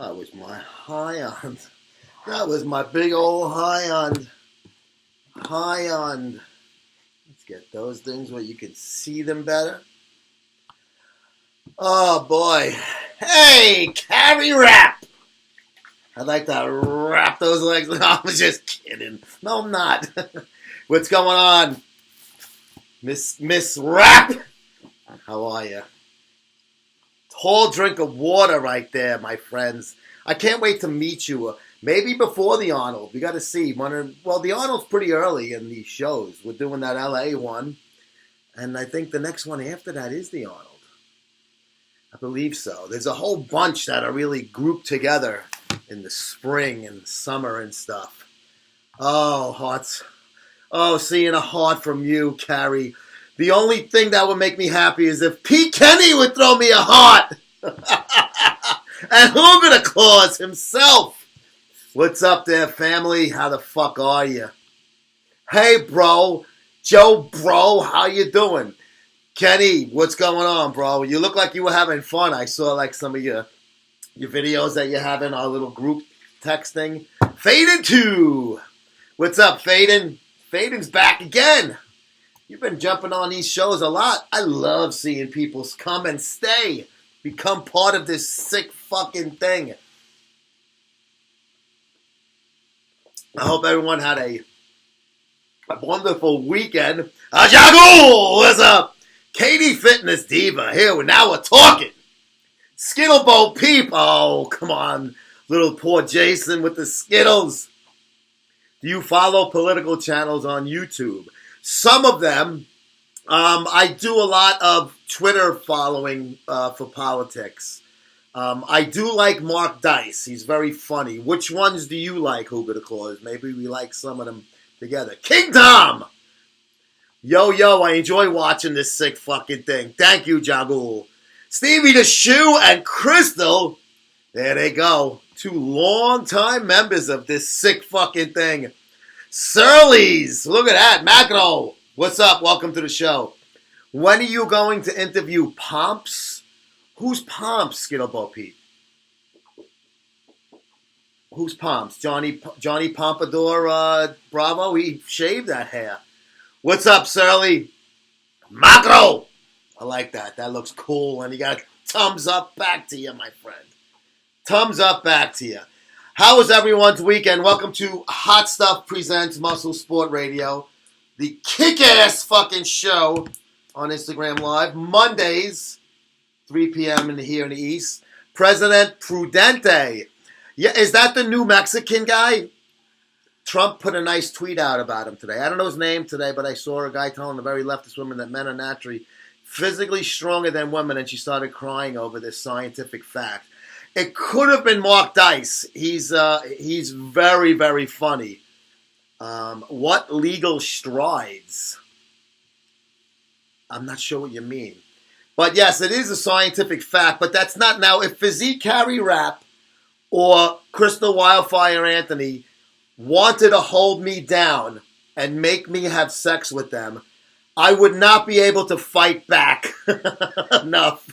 That was my Highland. That was my big old Highland. Highland. Let's get those things where you can see them better. Oh boy. Hey, carry wrap. I'd like to wrap those legs. No, I was just kidding. No, I'm not. What's going on? Miss Wrap? How are you? Tall drink of water right there, my friends. I can't wait to meet you. Maybe before the Arnold. We got to see. Well, the Arnold's pretty early in these shows. We're doing that LA one. And I think the next one after that is the Arnold. I believe so. There's a whole bunch that are really grouped together in the spring and summer and stuff. Oh, hearts. Oh, seeing a heart from you, Carrie. The only thing that would make me happy is if Pete Kenny would throw me a heart. And Hoogada Claus himself. What's up there, family? How the fuck are you? Hey, bro. Joe, bro, how you doing? Kenny, what's going on, bro? You look like you were having fun. I saw like some of your videos that you have in our little group texting. Faden 2. What's up, Faden? Faden's back again. You've been jumping on these shows a lot. I love seeing people come and stay. Become part of this sick fucking thing. I hope everyone had a wonderful weekend. Ajago! What's up? Katie Fitness Diva. Here, now we're talking. Skittleboat Peep. Oh, come on. Little poor Jason with the Skittles. Do you follow political channels on YouTube? Some of them. I do a lot of Twitter following for politics. I do like Mark Dice. He's very funny. Which ones do you like, Hoogada Claus? Maybe we like some of them together. King Tom! Yo, I enjoy watching this sick fucking thing. Thank you, Jagul. Stevie the Shoe and Crystal. There they go. 2 long-time members of this sick fucking thing. Surly's. Look at that. Macro. What's up? Welcome to the show. When are you going to interview Pomps? Who's Pomps, Skittleboat Pete? Who's Pomps? Johnny Pompadour Bravo? He shaved that hair. What's up, Surly? Macro! I like that. That looks cool. And you got a thumbs up back to you, my friend. Thumbs up back to you. How was everyone's weekend? Welcome to Hot Stuff Presents MuscleSport Radio. The kick-ass fucking show on Instagram Live. Mondays, 3 p.m. here in the East. President Prudente. Yeah, is that the new Mexican guy? Trump put a nice tweet out about him today. I don't know his name today, but I saw a guy telling a very leftist woman that men are naturally physically stronger than women, and she started crying over this scientific fact. It could have been Mark Dice. He's very, very funny. What legal strides? I'm not sure what you mean. But yes, it is a scientific fact, but that's not now. If Physique Carry Rap or Crystal Wildfire Anthony wanted to hold me down and make me have sex with them, I would not be able to fight back enough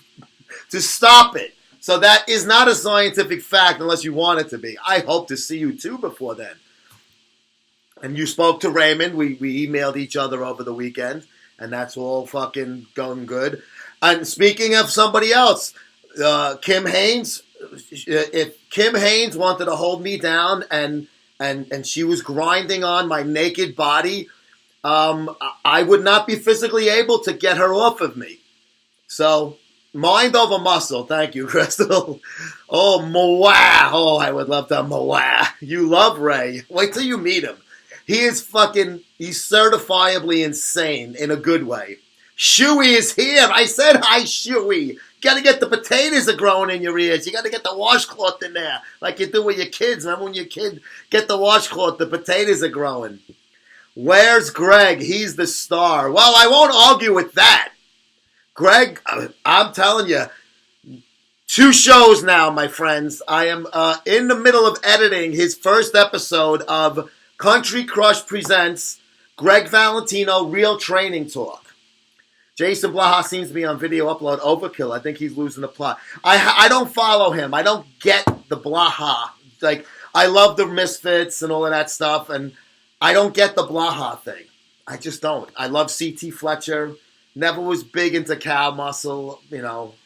to stop it. So that is not a scientific fact unless you want it to be. I hope to see you too before then. And you spoke to Raymond. We emailed each other over the weekend, and that's all fucking going good. And speaking of somebody else, Kim Haynes, if Kim Haynes wanted to hold me down and she was grinding on my naked body, I would not be physically able to get her off of me. So, mind over muscle. Thank you, Crystal. Oh, Moa. Oh, I would love to Moa. You love Ray. Wait till you meet him. He is he's certifiably insane in a good way. Shuey is here. I said hi, Shuey. Got to get the potatoes are growing in your ears. You got to get the washcloth in there like you do with your kids. Remember when your kid get the washcloth, the potatoes are growing. Where's Greg? He's the star. Well, I won't argue with that. Greg, I'm telling you, 2 shows now, my friends. I am in the middle of editing his first episode of Country Crush Presents Greg Valentino Real Training Talk. Jason Blaha seems to be on video upload overkill. I think he's losing the plot. I don't follow him. I don't get the Blaha. Like, I love the Misfits and all of that stuff, and I don't get the Blaha thing. I just don't. I love C.T. Fletcher. Never was big into Cal Muscle,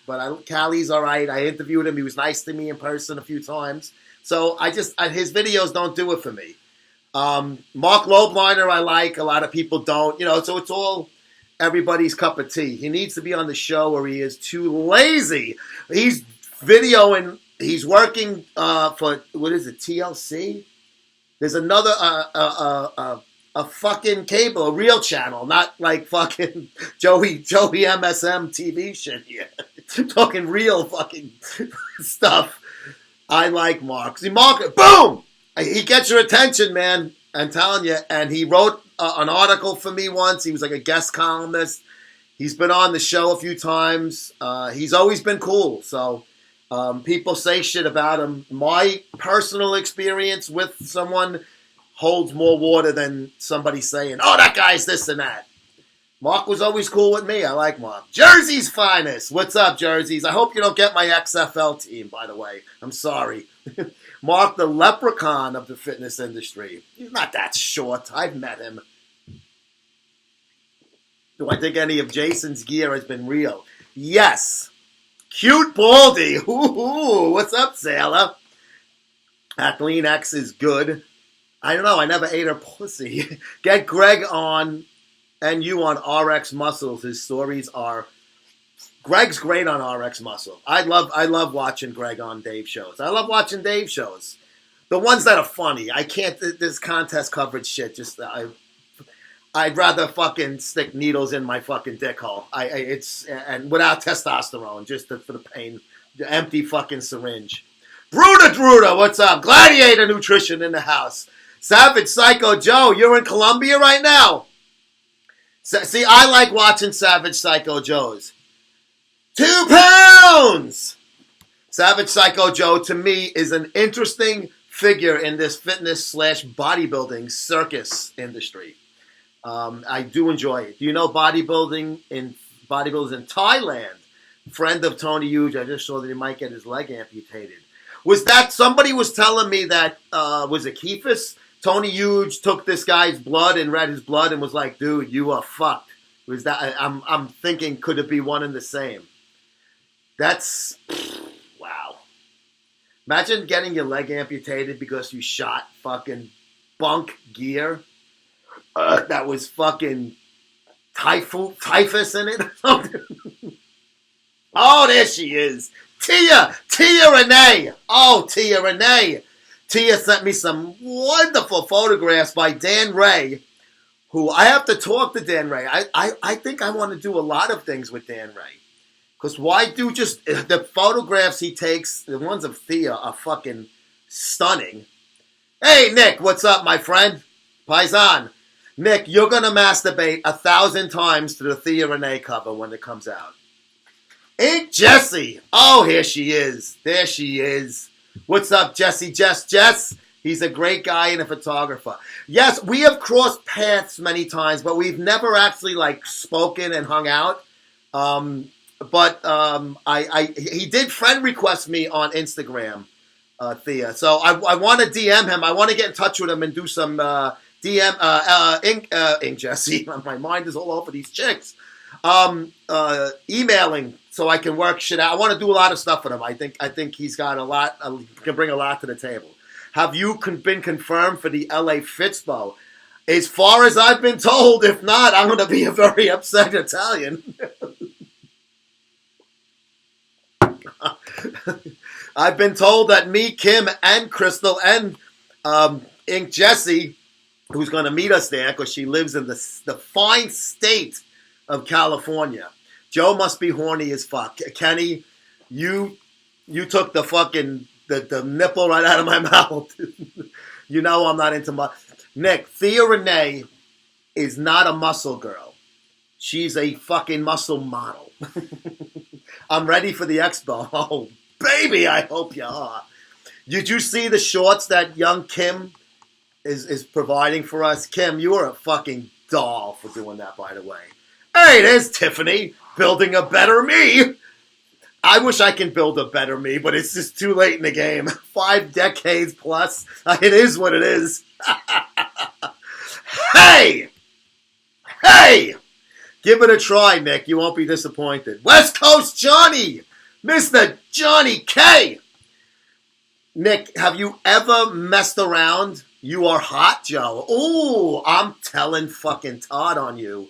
but Callie's all right. I interviewed him. He was nice to me in person a few times. So his videos don't do it for me. Mark Lobliner I like. A lot of people don't. So it's all everybody's cup of tea. He needs to be on the show or he is too lazy. He's videoing. He's working for, what is it, TLC? There's another, a fucking cable, a real channel, not like fucking Joey MSM TV shit here. Talking real fucking stuff. I like Mark. See, Mark, boom! He gets your attention, man. I'm telling you. And he wrote an article for me once. He was like a guest columnist. He's been on the show a few times. He's always been cool. So people say shit about him. My personal experience with someone holds more water than somebody saying, oh, that guy's this and that. Mark was always cool with me. I like Mark. Jersey's finest. What's up, Jerseys? I hope you don't get my XFL team, by the way. I'm sorry. Mark, the leprechaun of the fitness industry. He's not that short. I've met him. Do I think any of Jason's gear has been real? Yes. Cute Baldy. Ooh, what's up, Sailor? Kathleen X is good. I don't know. I never ate her pussy. Get Greg on and you on RX Muscles. His stories are... Greg's great on RX Muscle. I love watching Greg on Dave shows. I love watching Dave shows. The ones that are funny. I can't... This contest coverage shit. I'd rather fucking stick needles in my fucking dick hole. And without testosterone, just for the pain. The empty fucking syringe. Druda, what's up? Gladiator Nutrition in the house. Savage Psycho Joe, you're in Colombia right now. See, I like watching Savage Psycho Joe's. 2 pounds! Savage Psycho Joe, to me, is an interesting figure in this fitness/bodybuilding circus industry. I do enjoy it. Do you know bodybuilders in Thailand? Friend of Tony Huge, I just saw that he might get his leg amputated. Was that, somebody was telling me that, was it Kephis? Tony Huge took this guy's blood and read his blood and was like, dude, you are fucked. Was that, I'm thinking, could it be one and the same? That's, wow. Imagine getting your leg amputated because you shot fucking bunk gear that was fucking typhus in it. Oh, there she is. Tia Renee. Oh, Tia Renee. Tia sent me some wonderful photographs by Dan Ray, who I have to talk to Dan Ray. I think I want to do a lot of things with Dan Ray. Because why do just, the photographs he takes, the ones of Thea are fucking stunning. Hey, Nick, what's up, my friend? Paisan. Nick, you're going to masturbate 1,000 times to the Thea Renee cover when it comes out. Ain't Jessie. Oh, here she is. There she is. What's up, Jesse? Jess. He's a great guy and a photographer. Yes, we have crossed paths many times, but we've never actually spoken and hung out. He did friend request me on Instagram, Thea. So I want to DM him. I want to get in touch with him and do some Ink Jesse. My mind is all over these chicks. Emailing so I can work shit out. I want to do a lot of stuff with him. I think he's got a lot. Can bring a lot to the table. Have you been confirmed for the LA Fitspo? As far as I've been told, if not, I'm going to be a very upset Italian. I've been told that me, Kim, and Crystal, and Ink Jessie, who's going to meet us there because she lives in the fine state of California. Joe must be horny as fuck. Kenny, you took the fucking the nipple right out of my mouth. You know I'm not into Nick, Thea Renee is not a muscle girl. She's a fucking muscle model. I'm ready for the expo. Oh, baby, I hope you are. Did you see the shorts that young Kim is providing for us? Kim, you are a fucking doll for doing that, by the way. Hey, there's Tiffany building a better me. I wish I can build a better me, but it's just too late in the game. 5 decades plus. It is what it is. Hey! Hey! Give it a try, Nick. You won't be disappointed. West Coast Johnny! Mr. Johnny K! Nick, have you ever messed around? You are hot, Joe. Ooh, I'm telling fucking Todd on you.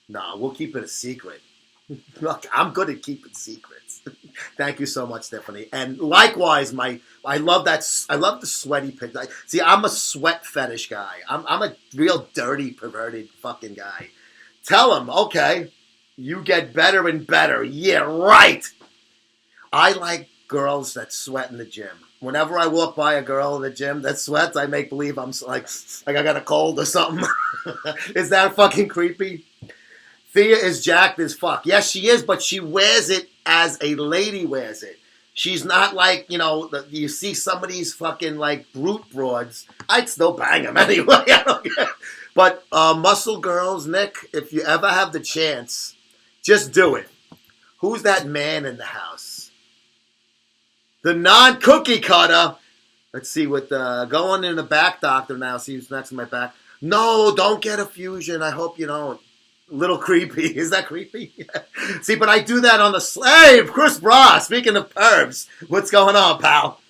Nah, we'll keep it a secret. Look, I'm good at keeping secrets. Thank you so much, Stephanie. And likewise, I love the sweaty pic. See, I'm a sweat fetish guy. I'm a real dirty, perverted fucking guy. Tell him, okay, you get better and better. Yeah, right. I like girls that sweat in the gym. Whenever I walk by a girl in the gym that sweats, I make believe I'm like I got a cold or something. Is that fucking creepy? Thea is jacked as fuck. Yes, she is, but she wears it as a lady wears it. She's not like, you see some of these fucking like brute broads. I'd still bang them anyway. I don't care. But muscle girls, Nick, if you ever have the chance, just do it. Who's that man in the house? The non-cookie cutter. Let's see what going in the back, doctor now. See who's next to my back. No, don't get a fusion. I hope you don't. Little creepy. Is that creepy? See, but I do that on the slave. Chris Bra, speaking of pervs. What's going on, pal?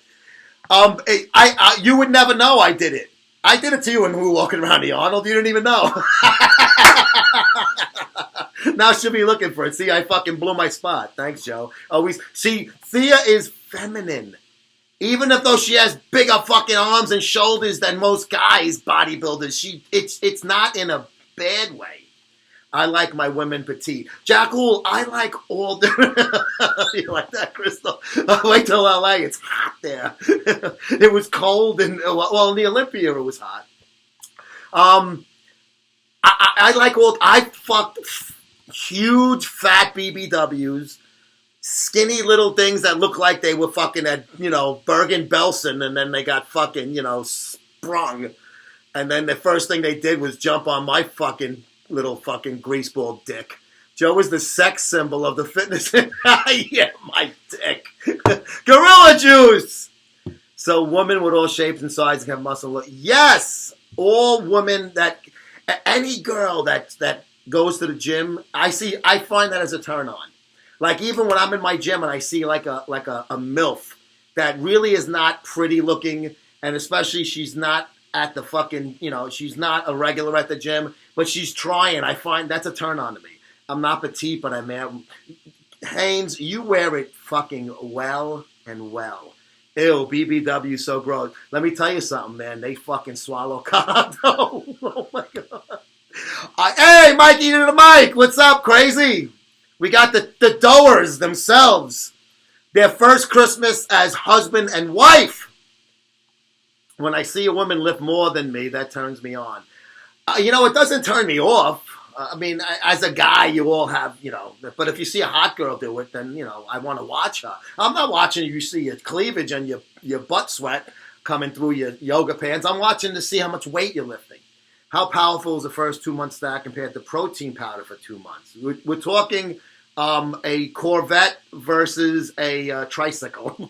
You would never know I did it. I did it to you when we were walking around the Arnold. You didn't even know. Now she'll be looking for it. See, I fucking blew my spot. Thanks, Joe. See, Thea is feminine. Even though she has bigger fucking arms and shoulders than most guys, bodybuilders, it's not in a bad way. I like my women petite. Jackal, I like all the... You like that, Crystal? Wait till LA. It's hot there. It was cold, and well, in the Olympia it was hot. I like all... I fucked huge fat BBWs, skinny little things that look like they were fucking at, Bergen-Belsen, and then they got fucking, sprung. And then the first thing they did was jump on my fucking little fucking greaseball dick. Joe is the sex symbol of the fitness. Yeah, my dick. Gorilla juice! So women with all shapes and sizes can have muscle. Yes! All women that... Any girl that goes to the gym, I find that as a turn on. Like even when I'm in my gym and I see like a MILF that really is not pretty looking, and especially she's not at the fucking, she's not a regular at the gym, but she's trying. I find that's a turn on to me. I'm not petite, but I'm Haynes, you wear it fucking well and well. Ew, BBW so gross. Let me tell you something, man. They fucking swallow condo. Oh my God. Hey, Mikey to the mic. What's up, crazy? We got the Doers themselves. Their first Christmas as husband and wife. When I see a woman lift more than me, that turns me on. It doesn't turn me off. As a guy, you all have, but if you see a hot girl do it, then, I want to watch her. I'm not watching you see your cleavage and your butt sweat coming through your yoga pants. I'm watching to see how much weight you're lifting. How powerful is the first 2 month stack compared to protein powder for 2 months? We're talking a Corvette versus a tricycle.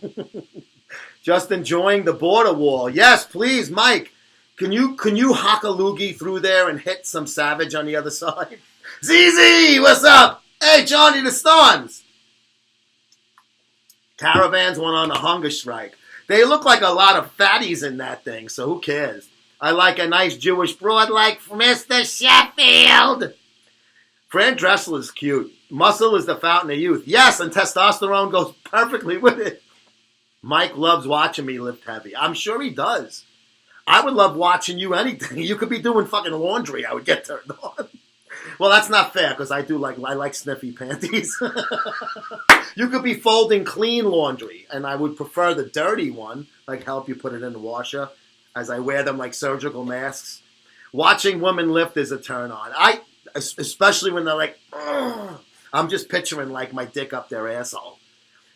Just enjoying the border wall. Yes, please, Mike. Can you hock a loogie through there and hit some savage on the other side? ZZ, what's up? Hey, Johnny the Storms. Caravans went on a hunger strike. They look like a lot of fatties in that thing, so who cares? I like a nice Jewish broad like Mr. Sheffield. Fran Dressel is cute. Muscle is the fountain of youth. Yes, and testosterone goes perfectly with it. Mike loves watching me lift heavy. I'm sure he does. I would love watching you anything. You could be doing fucking laundry. I would get turned on. Well, that's not fair because I like sniffy panties. You could be folding clean laundry, and I would prefer the dirty one, like help you put it in the washer, as I wear them like surgical masks. Watching women lift is a turn on. Especially when they're like, ugh. I'm just picturing like my dick up their asshole.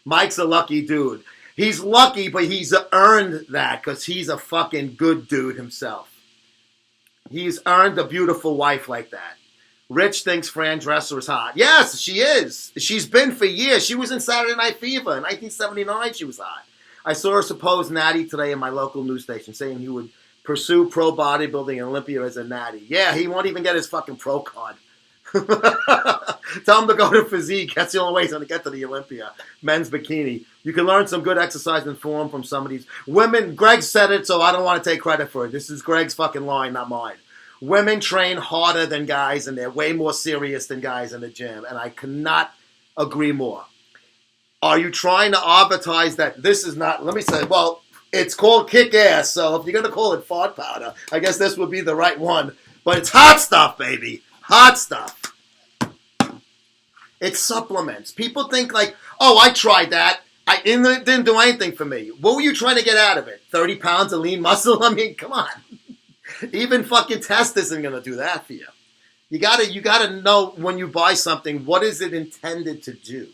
Mike's a lucky dude. He's lucky, but he's earned that because he's a fucking good dude himself. He's earned a beautiful wife like that. Rich thinks Fran Drescher is hot. Yes, she is. She's been for years. She was in Saturday Night Fever. In 1979, she was hot. I saw her supposed natty today in my local news station saying he would pursue pro bodybuilding and Olympia as a natty. Yeah, he won't even get his fucking pro card. Tell him to go to physique. That's the only way he's going to get to the Olympia. Men's bikini. You can learn some good exercise and form from some of these women. Greg said it, so I don't want to take credit for it. This is Greg's fucking line, not mine. Women train harder than guys, and they're way more serious than guys in the gym. And I cannot agree more. Are you trying to advertise that this is not, let me say, well, it's called kick ass, so if you're going to call it fart powder, I guess this would be the right one. But it's hot stuff, baby. Hot stuff. It's supplements. People think like, oh, I tried that. It didn't do anything for me. What were you trying to get out of it? 30 pounds of lean muscle? I mean, come on. Even fucking test isn't going to do that for you. You gotta know when you buy something, what is it intended to do?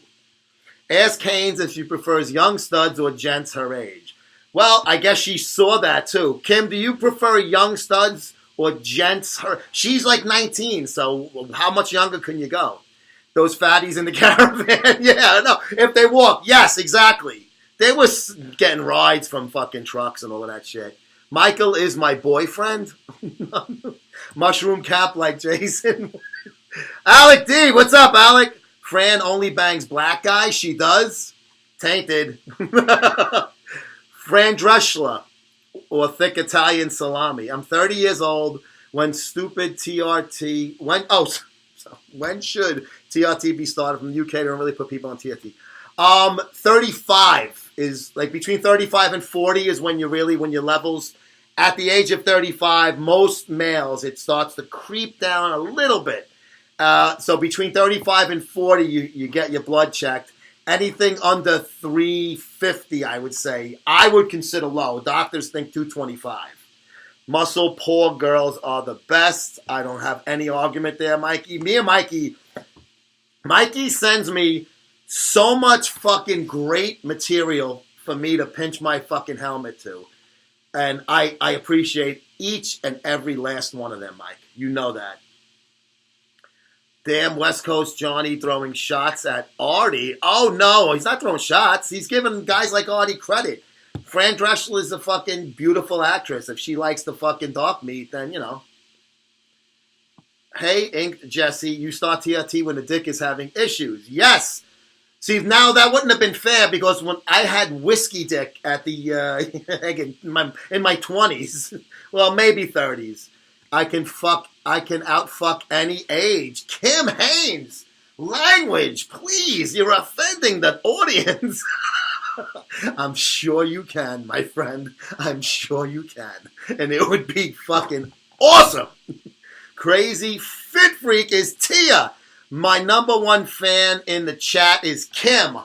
Ask Haynes if she prefers young studs or gents her age. Well, I guess she saw that too. Kim, do you prefer young studs or gents her? She's like 19, so how much younger can you go? Those fatties in the caravan? Yeah, no. If they walk, yes, exactly. They was getting rides from fucking trucks and all of that shit. Michael is my boyfriend. Mushroom cap like Jason. Alec D, what's up, Alec? Fran only bangs black guys. She does. Tainted. Fran Dreschler or thick Italian salami. I'm 30 years old. When stupid TRT. When should TRT be started from the UK? They don't really put people on TRT. 35 is like between 35 and 40 is when your levels at the age of 35, most males, it starts to creep down a little bit. So between 35 and 40, you get your blood checked. Anything under 350, I would say, I would consider low. Doctors think 225. Muscle poor girls are the best. I don't have any argument there, Mikey. Me and Mikey sends me so much fucking great material for me to pinch my fucking helmet to. And I appreciate each and every last one of them, Mike. You know that. Damn West Coast Johnny throwing shots at Artie. Oh, no, he's not throwing shots. He's giving guys like Artie credit. Fran Drescher is a fucking beautiful actress. If she likes the fucking dark meat, then, you know. Hey, Inked Jesse, you start TRT when the dick is having issues. Yes. See, now that wouldn't have been fair because when I had whiskey dick at the in my 20s, well, maybe 30s, I can outfuck any age. Kim Haynes, language, please, you're offending the audience. I'm sure you can, my friend. I'm sure you can, and it would be fucking awesome. Crazy Fit Freak is Tia. My number one fan in the chat is Kim.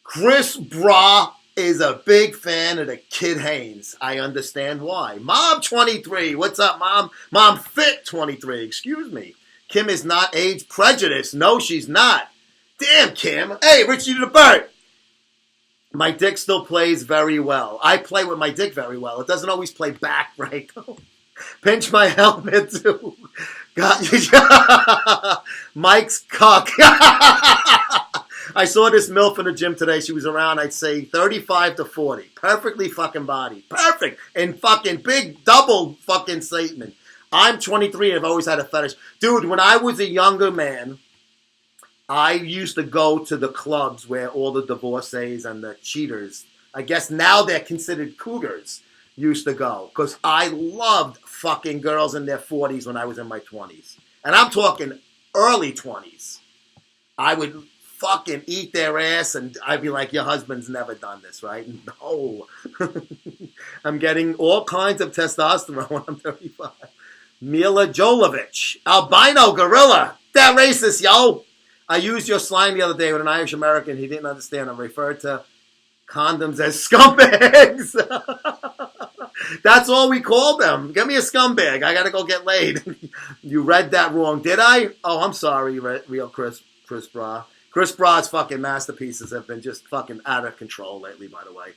Chris Bra is a big fan of the Kid Haynes. I understand why. Mom 23. What's up, Mom? Mom Fit 23. Excuse me. Kim is not age prejudiced. No, she's not. Damn, Kim. Hey, Richie the Bird. My dick still plays very well. I play with my dick very well. It doesn't always play back, right? Pinch my helmet, too. Got you. Mike's cock. I saw this MILF in the gym today. She was around, I'd say, 35 to 40. Perfectly fucking body. Perfect. And fucking big double fucking statement. I'm 23 and I've always had a fetish. Dude, when I was a younger man, I used to go to the clubs where all the divorcees and the cheaters, I guess now they're considered cougars, used to go. Because I loved fucking girls in their 40s when I was in my 20s. And I'm talking early 20s. I would fucking eat their ass and I'd be like, your husband's never done this, right? No. I'm getting all kinds of testosterone when I'm 35. Mila Jovovich, albino gorilla. That racist, yo. I used your slang the other day with an Irish American. He didn't understand. I referred to condoms as scumbags. That's all we called them. Give me a scumbag. I got to go get laid. You read that wrong. Did I? Oh, I'm sorry, real Chris Bra. Chris Bra's fucking masterpieces have been just fucking out of control lately, by the way.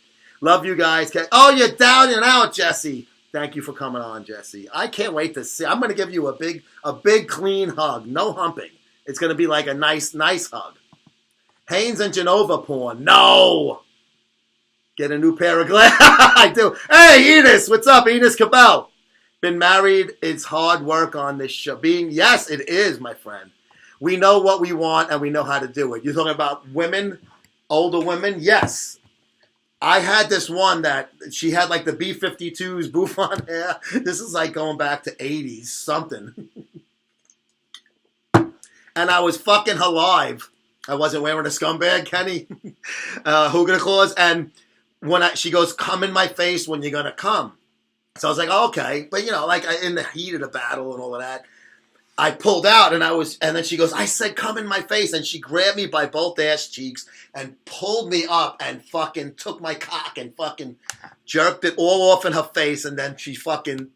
Love you guys. Oh, you're down and out, Jesse. Thank you for coming on, Jesse. I can't wait to see. I'm going to give you a big, clean hug. No humping. It's going to be like a nice hug. Haynes and Genova porn. No. Get a new pair of glasses. I do. Hey, Enos. What's up, Enos Cabell? Been married. It's hard work on this show. Yes, it is, my friend. We know what we want and we know how to do it. You're talking about women, older women? Yes. I had this one that she had like the B-52s bouffant hair. This is like going back to 80s something. And I was fucking her live. I wasn't wearing a scumbag, Kenny. Hoogah Claus. And she goes, come in my face when you're going to come. So I was like, oh, okay. But, like in the heat of the battle and all of that, I pulled out and then she goes, I said, come in my face. And she grabbed me by both ass cheeks and pulled me up and fucking took my cock and fucking jerked it all off in her face. And then she fucking,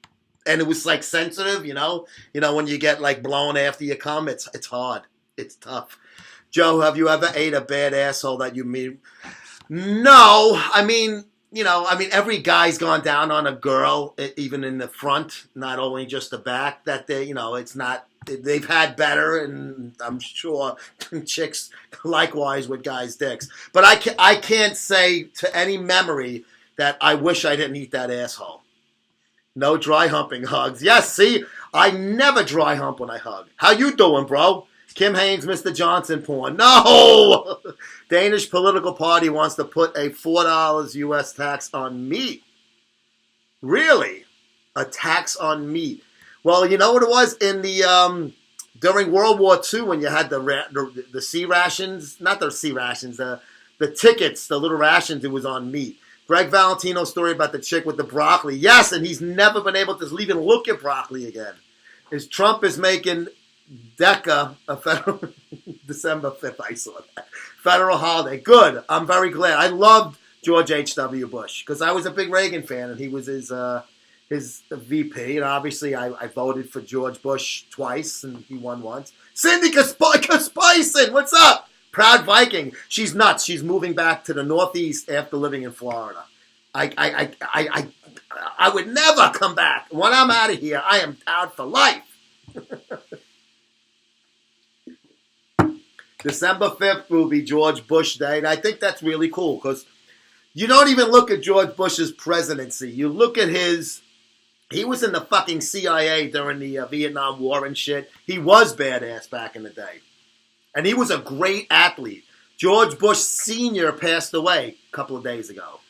and it was like sensitive, when you get like blown after you come, it's hard. It's tough. Joe, have you ever ate a bad asshole that you meet? No. I mean, every guy's gone down on a girl, even in the front, not only just the back, that it's not, they've had better, and I'm sure chicks likewise with guys' dicks. But I can't say to any memory that I wish I didn't eat that asshole. No dry humping hugs. Yes, see, I never dry hump when I hug. How you doing, bro? Kim Haynes, Mr. Johnson porn. No! Danish political party wants to put a $4 U.S. tax on meat. Really? A tax on meat. Well, you know what it was? In the during World War II, when you had the sea rations, not the sea rations, the tickets, the little rations, it was on meat. Greg Valentino's story about the chick with the broccoli. Yes, and he's never been able to even look at broccoli again. Trump is making DECA a federal December 5th, I saw that. Federal holiday. Good. I'm very glad. I loved George H.W. Bush because I was a big Reagan fan and he was his VP. And obviously I voted for George Bush twice and he won once. Cindy Kaspison, what's up? Proud Viking. She's nuts. She's moving back to the Northeast after living in Florida. I would never come back. When I'm out of here, I am out for life. December 5th will be George Bush Day, and I think that's really cool because you don't even look at George Bush's presidency. You look at he was in the fucking CIA during the Vietnam War and shit. He was badass back in the day. And he was a great athlete. George Bush Sr. passed away a couple of days ago.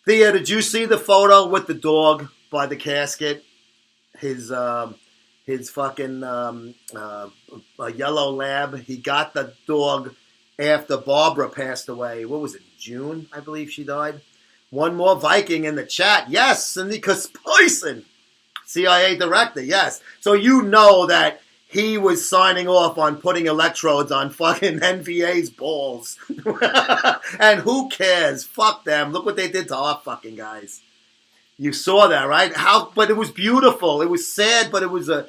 Thea, did you see the photo with the dog by the casket? His fucking yellow lab. He got the dog after Barbara passed away. What was it, June? I believe she died. One more Viking in the chat. Yes, Cindy Kaspison, CIA director. Yes. So you know that he was signing off on putting electrodes on fucking NVA's balls. And who cares? Fuck them. Look what they did to our fucking guys. You saw that, right? But it was beautiful. It was sad, but it was a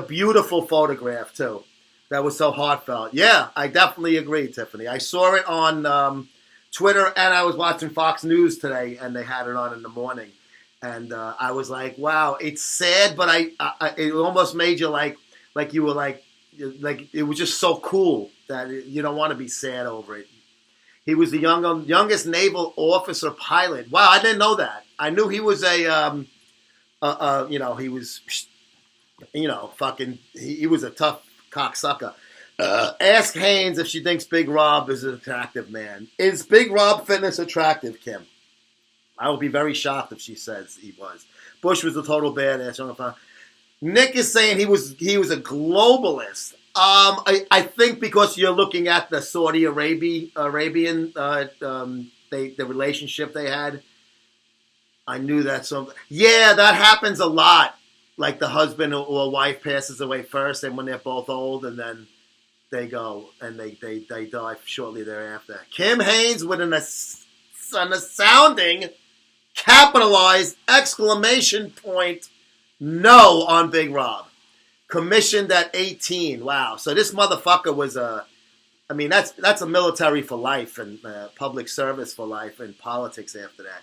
beautiful photograph too. That was so heartfelt. Yeah, I definitely agree, Tiffany. I saw it on Twitter, and I was watching Fox News today, and they had it on in the morning, and I was like, wow, it's sad, but it almost made you like you were like it was just so cool that you don't want to be sad over it. He was the youngest naval officer pilot. Wow, I didn't know that. I knew he was he was, he was a tough cocksucker. Ask Haynes if she thinks Big Rob is an attractive man. Is Big Rob Fitness attractive, Kim? I will be very shocked if she says he was. Bush was a total badass. Nick is saying he was a globalist. I think because you're looking at the Saudi Arabian the relationship they had. I knew that something. Yeah, that happens a lot. Like the husband or wife passes away first, and when they're both old, and then they go and they die shortly thereafter. Kim Haynes with an astounding capitalized exclamation point no on Big Rob. Commissioned at 18. Wow. So this motherfucker was that's a military for life and public service for life and politics after that.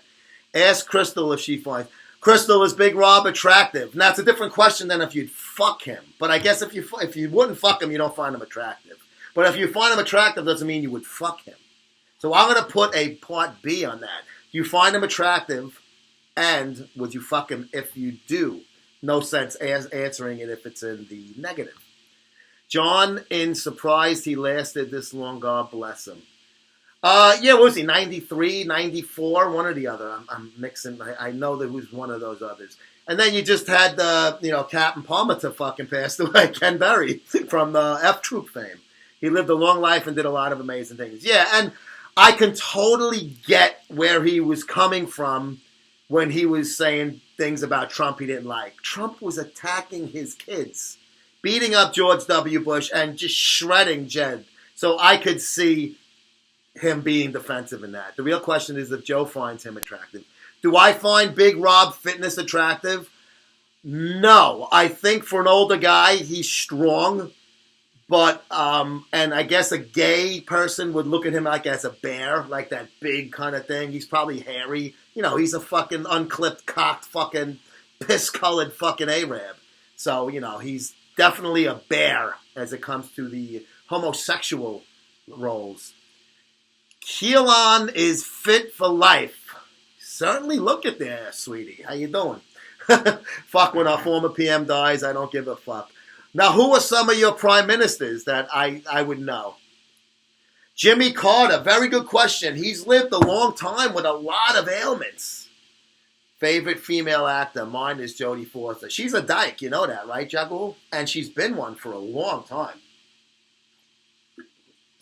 Ask Crystal if she finds. Crystal, is Big Rob attractive? Now, it's a different question than if you'd fuck him. But I guess if you wouldn't fuck him, you don't find him attractive. But if you find him attractive, doesn't mean you would fuck him. So I'm going to put a part B on that. You find him attractive, and would you fuck him if you do? No sense answering it if it's in the negative. John, surprised he lasted this long. God bless him. Yeah, what was he, 93, 94, one or the other. I'm mixing. I know there was one of those others. And then you just had Captain Palmer fucking passed away, Ken Berry, from F Troop fame. He lived a long life and did a lot of amazing things. Yeah, and I can totally get where he was coming from when he was saying things about Trump he didn't like. Trump was attacking his kids, beating up George W. Bush, and just shredding Jed. So I could see him being defensive in that. The real question is if Joe finds him attractive. Do I find Big Rob Fitness attractive? No. I think for an older guy, he's strong. But, and I guess a gay person would look at him like as a bear, like that big kind of thing. He's probably hairy. He's a fucking unclipped, cocked, fucking piss-colored fucking Arab. So, he's definitely a bear as it comes to the homosexual roles. Keelan is fit for life. Certainly look at there, sweetie. How you doing? Fuck, when our former PM dies, I don't give a fuck. Now, who are some of your prime ministers that I would know? Jimmy Carter, very good question. He's lived a long time with a lot of ailments. Favorite female actor, mine is Jodie Foster. She's a dyke, you know that, right, Jagul? And she's been one for a long time.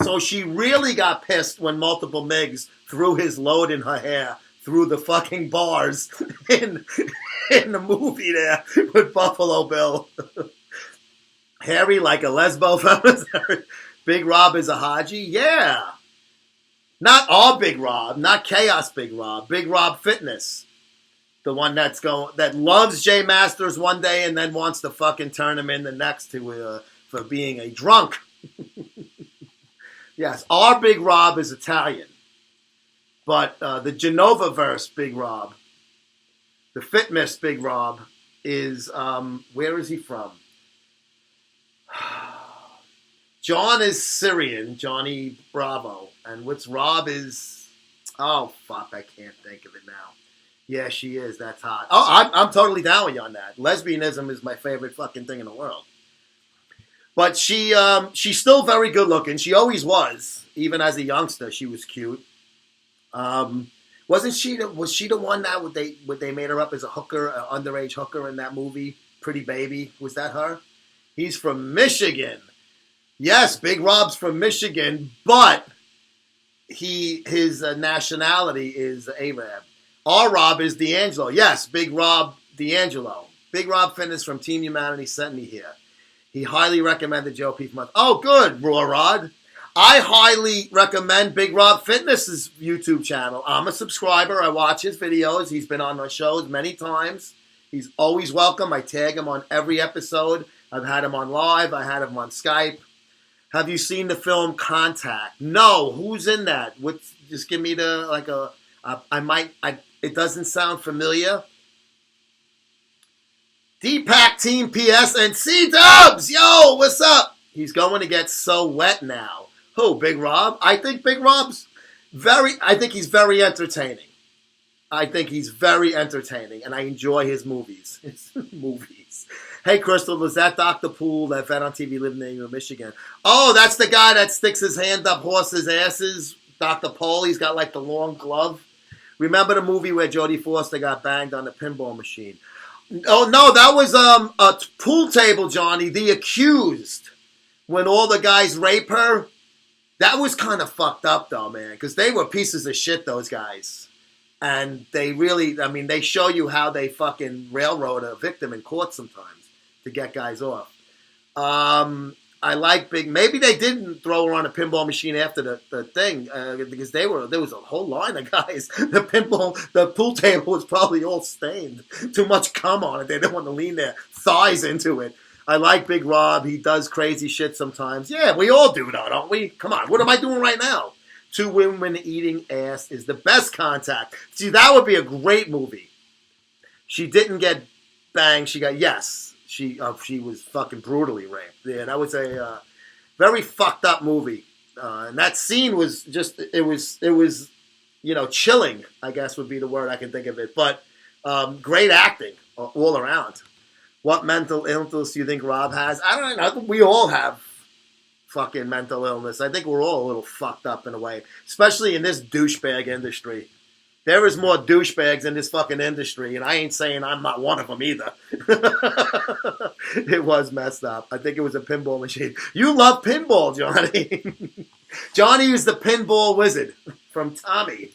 So she really got pissed when multiple MIGs threw his load in her hair through the fucking bars in the movie there with Buffalo Bill. Harry like a lesbo feminist. Big Rob is a Haji? Yeah. Not our Big Rob, not Chaos Big Rob. Big Rob Fitness. The one that loves Jay Masters one day and then wants to fucking turn him in the next for being a drunk. Yes, our Big Rob is Italian. But the Genova-verse Big Rob, the Fitness Big Rob is, where is he from? John is Syrian, Johnny Bravo. And what's Rob is, oh, fuck, I can't think of it now. Yeah, she is. That's hot. Oh, I'm totally down with you on that. Lesbianism is my favorite fucking thing in the world. But she's still very good looking. She always was. Even as a youngster, she was cute. Was she the one that they made her up as a hooker, an underage hooker in that movie, Pretty Baby? Was that her? He's from Michigan. Yes, Big Rob's from Michigan, but his nationality is Arab. Our Rob is D'Angelo. Yes, Big Rob D'Angelo. Big Rob Fitness from Team Humanity sent me here. He highly recommended Joe P. Month. Oh, good, Raw Rod. I highly recommend Big Rob Fitness's YouTube channel. I'm a subscriber. I watch his videos. He's been on my shows many times. He's always welcome. I tag him on every episode. I've had him on live. I had him on Skype. Have you seen the film Contact? No. Who's in that? Just give me it doesn't sound familiar. Deepak Team PS and C-Dubs! Yo, what's up? He's going to get so wet now. Who, Big Rob? I think Big Rob's he's very entertaining. I think he's very entertaining, and I enjoy his movies. Hey, Crystal, was that Dr. Poole, that vet on TV living in Michigan? Oh, that's the guy that sticks his hand up horses' asses. Dr. Poole, he's got like the long glove. Remember the movie where Jodie Foster got banged on the pinball machine? Oh, no, that was a pool table, Johnny. The Accused. When all the guys rape her. That was kind of fucked up, though, man. Because they were pieces of shit, those guys. And they really, they show you how they fucking railroad a victim in court sometimes to get guys off. I like maybe they didn't throw her on a pinball machine after the thing because there was a whole line of guys. The pool table was probably all stained. Too much cum on it. They didn't want to lean their thighs into it. I like Big Rob. He does crazy shit sometimes. Yeah, we all do though, don't we? Come on, what am I doing right now? Two Women Eating Ass is the best contact. See, that would be a great movie. She didn't get banged. She got, yes. She was fucking brutally raped. Yeah, that was a very fucked up movie. And that scene was just, it was, chilling, I guess would be the word I can think of it. But great acting all around. What mental illness do you think Rob has? I don't know. I think we all have fucking mental illness. I think we're all a little fucked up in a way, especially in this douchebag industry. There is more douchebags in this fucking industry, and I ain't saying I'm not one of them either. It was messed up. I think it was a pinball machine. You love pinball, Johnny. Johnny is the pinball wizard from Tommy.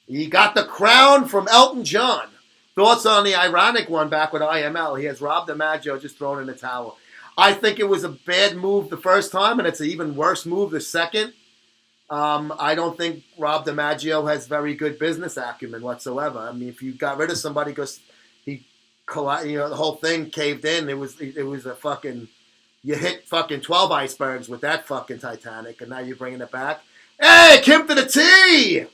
He got the crown from Elton John. Thoughts on the ironic one back with IML. He has Rob DiMaggio just thrown in the towel. I think it was a bad move the first time, and it's an even worse move the second. I don't think Rob DiMaggio has very good business acumen whatsoever. I mean, if you got rid of somebody because he, the whole thing caved in, it was a fucking, you hit fucking 12 icebergs with that fucking Titanic, and now you're bringing it back. Hey, Kim to the T!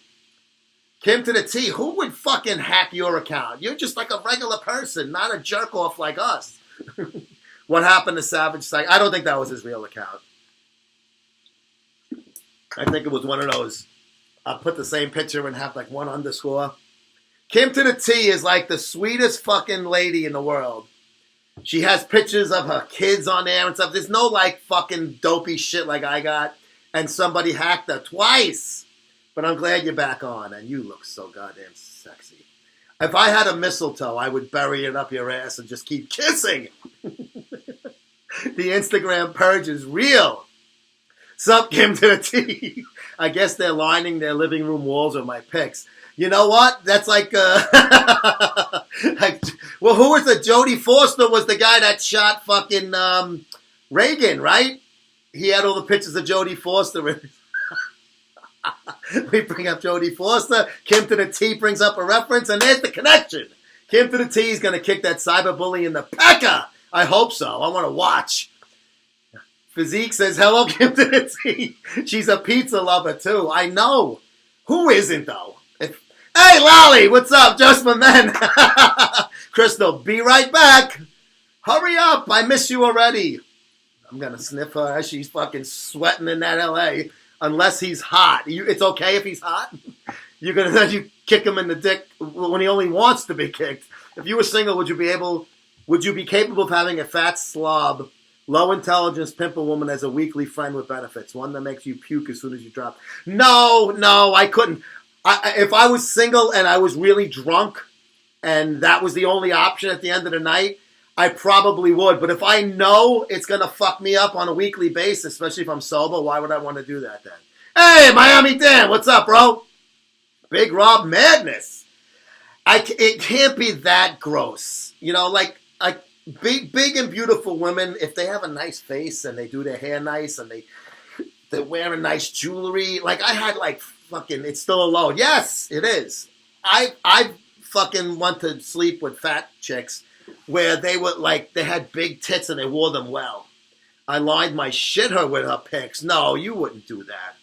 Kim to the T. Who would fucking hack your account? You're just like a regular person, not a jerk off like us. What happened to Savage Psych? I don't think that was his real account. I think it was one of those, I'll put the same picture and have like one underscore. Kim to the T is like the sweetest fucking lady in the world. She has pictures of her kids on there and stuff. There's no like fucking dopey shit like I got. And somebody hacked her twice. But I'm glad you're back on, and you look so goddamn sexy. If I had a mistletoe, I would bury it up your ass and just keep kissing. The Instagram purge is real. Sup, Kim to the T. I guess they're lining their living room walls with my pics. You know what? That's like, well, who was it? Jodie Foster was the guy that shot fucking Reagan, right? He had all the pictures of Jodie Foster. We bring up Jodie Foster. Kim to the T brings up a reference, and there's the connection. Kim to the T is going to kick that cyberbully in the pecker. I hope so. I want to watch. Physique says, hello, Kim to the T. She's a pizza lover, too. I know. Who isn't, though? Hey, Lolly, what's up? Just for men. Crystal, be right back. Hurry up. I miss you already. I'm going to sniff her as she's fucking sweating in that L.A., unless he's hot. It's okay if he's hot? You're going to let you kick him in the dick when he only wants to be kicked. If you were single, would you be capable of having a fat slob, low intelligence pimple woman as a weekly friend with benefits? One that makes you puke as soon as you drop. No, I couldn't. If I was single and I was really drunk and that was the only option at the end of the night, I probably would. But if I know it's going to fuck me up on a weekly basis, especially if I'm sober, why would I want to do that then? Hey, Miami Dan, what's up, bro? Big Rob madness. It can't be that gross. You know, like big and beautiful women, if they have a nice face and they do their hair nice and they're wearing nice jewelry. Like I had like fucking, it's still a load. Yes, it is. I fucking want to sleep with fat chicks where they were like, they had big tits and they wore them well. I lined my shit her with her pics. No, you wouldn't do that.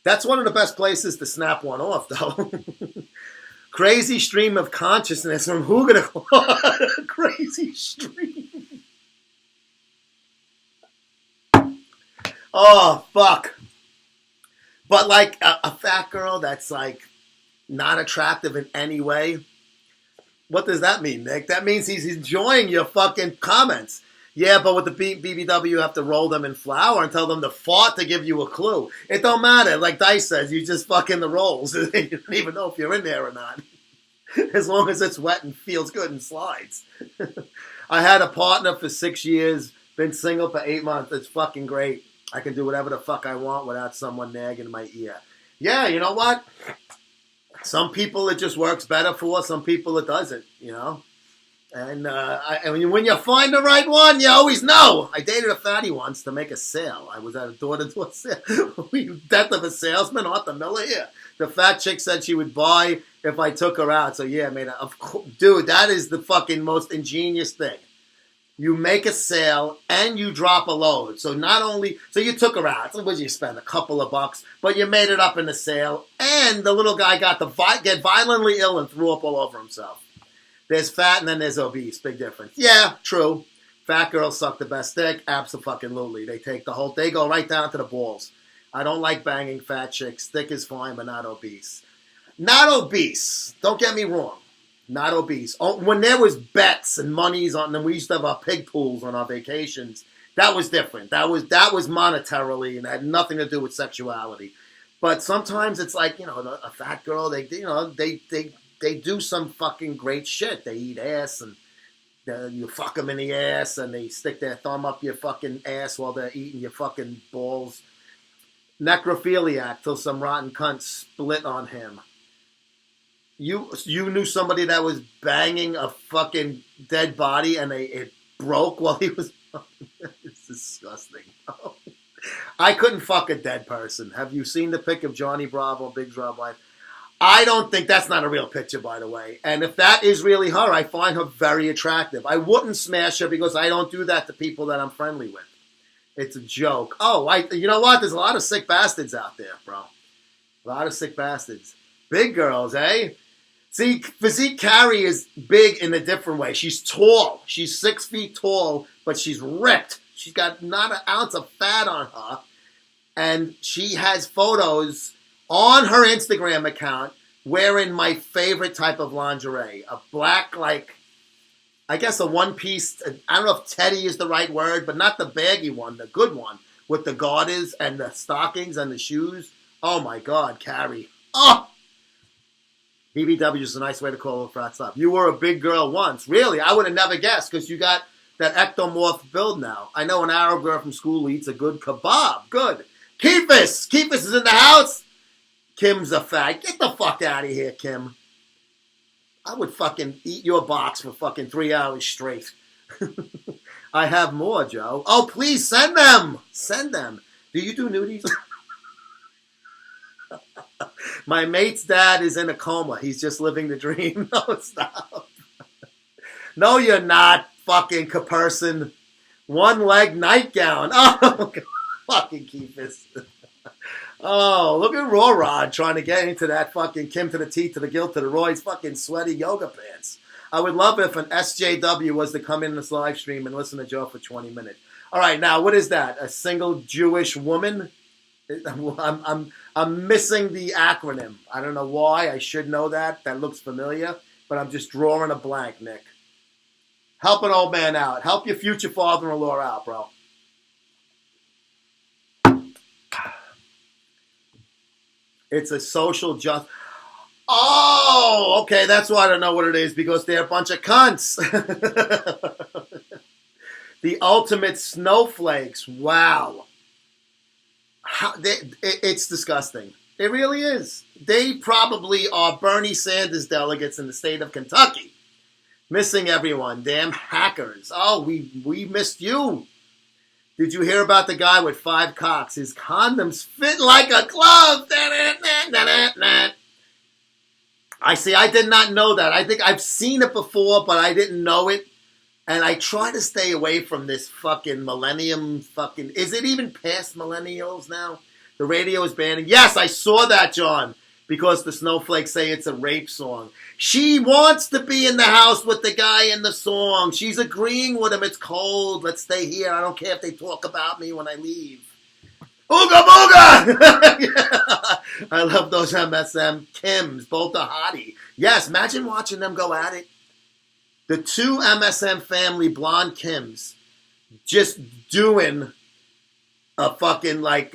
That's one of the best places to snap one off, though. Crazy stream of consciousness from Hugo. Crazy stream. Oh, fuck. But like a fat girl that's like not attractive in any way. What does that mean, Nick? That means he's enjoying your fucking comments. Yeah, but with the BBW, you have to roll them in flour and tell them to fart to give you a clue. It don't matter. Like Dice says, you just fuck in the rolls. You don't even know if you're in there or not. As long as it's wet and feels good and slides. I had a partner for 6 years, been single for 8 months. It's fucking great. I can do whatever the fuck I want without someone nagging in my ear. Yeah, you know what? Some people it just works better for. Some people it doesn't, you know? And when you find the right one, you always know. I dated a fatty once to make a sale. I was at a door-to-door sale. You death of a salesman, Arthur Miller here. The fat chick said she would buy if I took her out. So yeah, man, dude, that is the fucking most ingenious thing. You make a sale and you drop a load. So so you took her out. So what did you spend? A couple of bucks, but you made it up in the sale. And the little guy got get violently ill and threw up all over himself. There's fat and then there's obese. Big difference. Yeah, true. Fat girls suck the best dick. Absolutely. They take the whole. They go right down to the balls. I don't like banging fat chicks. Thick is fine, but not obese. Not obese. Don't get me wrong. Not obese. Oh, when there was bets and monies on them, we used to have our pig pools on our vacations. That was different. That was monetarily and had nothing to do with sexuality. But sometimes it's like, a fat girl. They do some fucking great shit. They eat ass and you fuck them in the ass and they stick their thumb up your fucking ass while they're eating your fucking balls. Necrophiliac till some rotten cunt split on him. You knew somebody that was banging a fucking dead body and it broke while he was. It's disgusting. I couldn't fuck a dead person. Have you seen the pic of Johnny Bravo, Big Rob wife? I don't think that's not a real picture, by the way. And if that is really her, I find her very attractive. I wouldn't smash her because I don't do that to people that I'm friendly with. It's a joke. Oh, you know what? There's a lot of sick bastards out there, bro. A lot of sick bastards. Big girls, eh? See, Physique Carrie is big in a different way. She's tall. She's 6 feet tall, but she's ripped. She's got not an ounce of fat on her. And she has photos on her Instagram account wearing my favorite type of lingerie. A black, I guess a one-piece, I don't know if teddy is the right word, but not the baggy one, the good one, with the garters and the stockings and the shoes. Oh, my God, Carrie. Oh! BBW is a nice way to call it fat stuff. You were a big girl once. Really? I would have never guessed because you got that ectomorph build now. I know an Arab girl from school eats a good kebab. Good. Keefus! Keefus is in the house. Kim's a fag. Get the fuck out of here, Kim. I would fucking eat your box for fucking 3 hours straight. I have more, Joe. Oh, please send them. Send them. Do you do nudies? My mate's dad is in a coma. He's just living the dream. No, stop. No, you're not, fucking person. One leg nightgown. Oh, God. Fucking Keefus. Oh, look at Raw Rod trying to get into that fucking Kim to the T to the Guilt to the Roy's fucking sweaty yoga pants. I would love if an SJW was to come in this live stream and listen to Joe for 20 minutes. All right, now what is that? A single Jewish woman? I'm missing the acronym. I don't know why. I should know that. That looks familiar, but I'm just drawing a blank, Nick. Help an old man out. Help your future father-in-law out, bro. It's a social justice. Oh, okay. That's why I don't know what it is, because they're a bunch of cunts. The ultimate snowflakes. Wow. It's disgusting. It really is. They probably are Bernie Sanders delegates in the state of Kentucky. Missing everyone. Damn hackers. Oh, we missed you. Did you hear about the guy with 5 cocks? His condoms fit like a glove. I see. I did not know that. I think I've seen it before, but I didn't know it. And I try to stay away from this fucking millennium fucking... Is it even past millennials now? The radio is banning... Yes, I saw that, John. Because the snowflakes say it's a rape song. She wants to be in the house with the guy in the song. She's agreeing with him. It's cold. Let's stay here. I don't care if they talk about me when I leave. Ooga booga! Yeah. I love those MSM Kims. Both are hottie. Yes, imagine watching them go at it. The 2 MSM family blonde Kims just doing a fucking like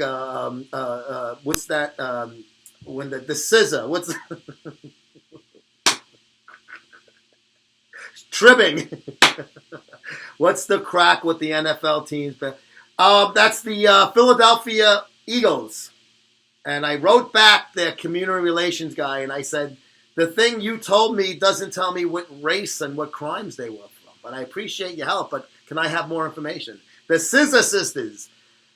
what's that when the scissor what's tribbing. What's the crack with the NFL teams? That's the Philadelphia Eagles, and I wrote back their community relations guy and I said, the thing you told me doesn't tell me what race and what crimes they were from. But I appreciate your help. But can I have more information? The Scissor Sisters,